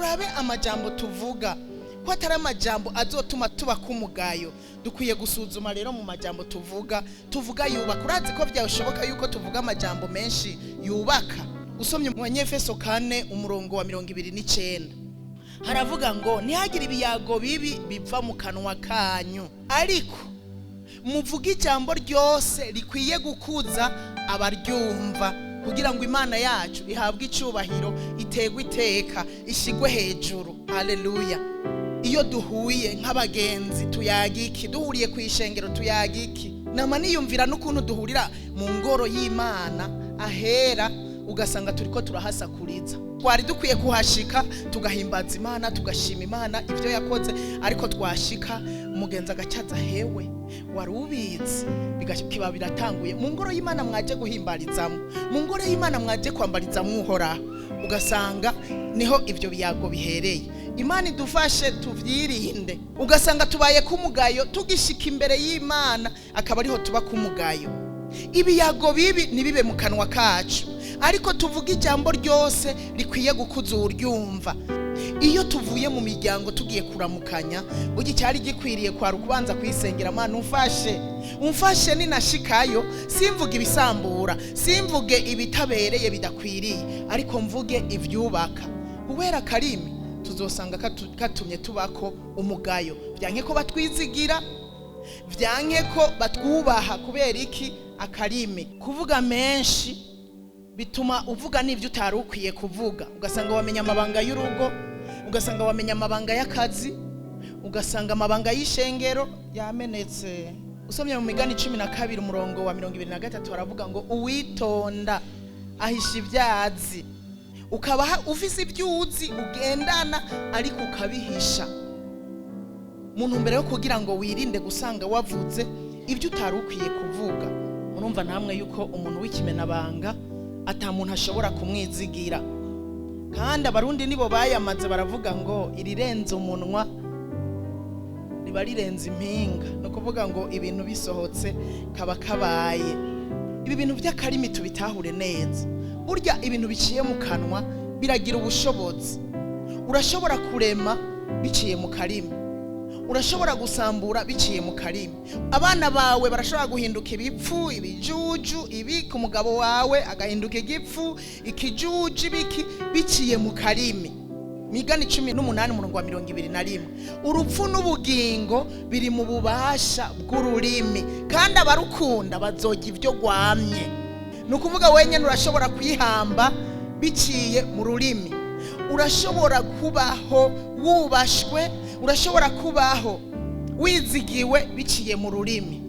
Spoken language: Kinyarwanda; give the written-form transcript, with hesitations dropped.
turabe amajambo tuvuga ko atari amajambo azotuma tuba kumugayo. Dukwiye gusuzuma rero mu majambo tuvuga yubaka. Urazi ko byashoboka yuko tuvuga amajambo menshi yubaka. Usomye mu Efeso 4 umurongo wa 29 haravuga ngo ntihagire ibiyago bibi biva mu kanwa kanyu, ariko muvuga ijambo ryose rikwiye gukuza abaryumva, kugira ngo Imana yacu ihabwe icubahiro, itegwe iteka, ishigwe hejuru. Haleluya. Iyo duhuye nk'abagenzi tuyagiki, duhuriye ku ishengero tuyagiki. Nama niyumvira n'ukuntu duhurira mu ngoro y'Imana ahera, ugasanga turiko turahasakuriza. Twari dukwiye kuhashika tugahimbaza Imana, tugashima Imana ivyo yakoze, ariko twashika umugenzi agacaza hewe warubizi bigakiba biratanguye. Mu ngoro y'Imana mwaje guhimbarizamo, mu ngoro y'Imana mwaje kwambarizamo Uhoraho, ugasanga niho ivyo biyago bihereye. Imana idufashe tuvyirinde, ugasanga tubaye kumugayo tugishika imbere y'Imana akaba ariho tuba kumugayo. Ibiyago bibi nibibe mu kanwa kacu, ariko tuvuga ijambo ryose rikwiye gukuza uwuryumva. Iyo tuvuye mu miryango tugiye kuramukanya, ugi cyari gikwiriye kwa rukubanza kwisengera Mana umfashe ninashikayo simvuge ibisambura, simvuge ibitabereye bidakwiriye, ariko mvuge ivyubaka. Uwera karimi tuzosanga katumye tubako umugayo. Vyanke ko batwizigira, vyanke ko batwubaha. Kubera iki? Akarimi. Kuvuga menshi bituma uvuga n'ivyo utari ukwiye kuvuga, ugasanga wamenya amabanga y'urugo, ugasanga wamenya amabanga y'akazi, ugasanga amabanga y'ishengero yamenetse. Usomye mu Migani 12 umurongo wa 23 haravuga ngo uwitonda ahisha ibyazi, ukaba ufise ibyuzi ugendana ariko ukabihisha, mu ntumbero yo kugira ngo wirinde gusanga wavuze ibyo utari ukwiye kuvuga. Murumva namwe yuko umuntu w'ikimenabanga atamuntu ashobora kumwizigira, kandi abarundi nibo bayamaze baravuga ngo irirenze umunwa riba rirenze impinga. No kuvuga ngo ibintu bisohotse kaba kabaye. Ibi bintu by'akarimi tubitahure neza. Burya ibintu biciye mu kanwa biragira ubushobozi. Urashobora kurema biciye mu karimi, urashobora gusambura biciye mu karimi. Abana bawe barashobora guhinduka ibipfu, ibijuju, ibiki. Umugabo wawe agahinduka igipfu, ikijuju, ibiki, biciye mu karimi. Migani 18 umurongo wa 21. Urupfu n'ubugingo biri mu bubasha bw'ururimi, kandi abarukunda bazoga ivyo gwamye. Nukuvuga wenyene urashobora kwihamba biciye mu rurimi. Urashobora kubaho wubashwe, urashobora kubaho wizigiwe biciye mu rurimi.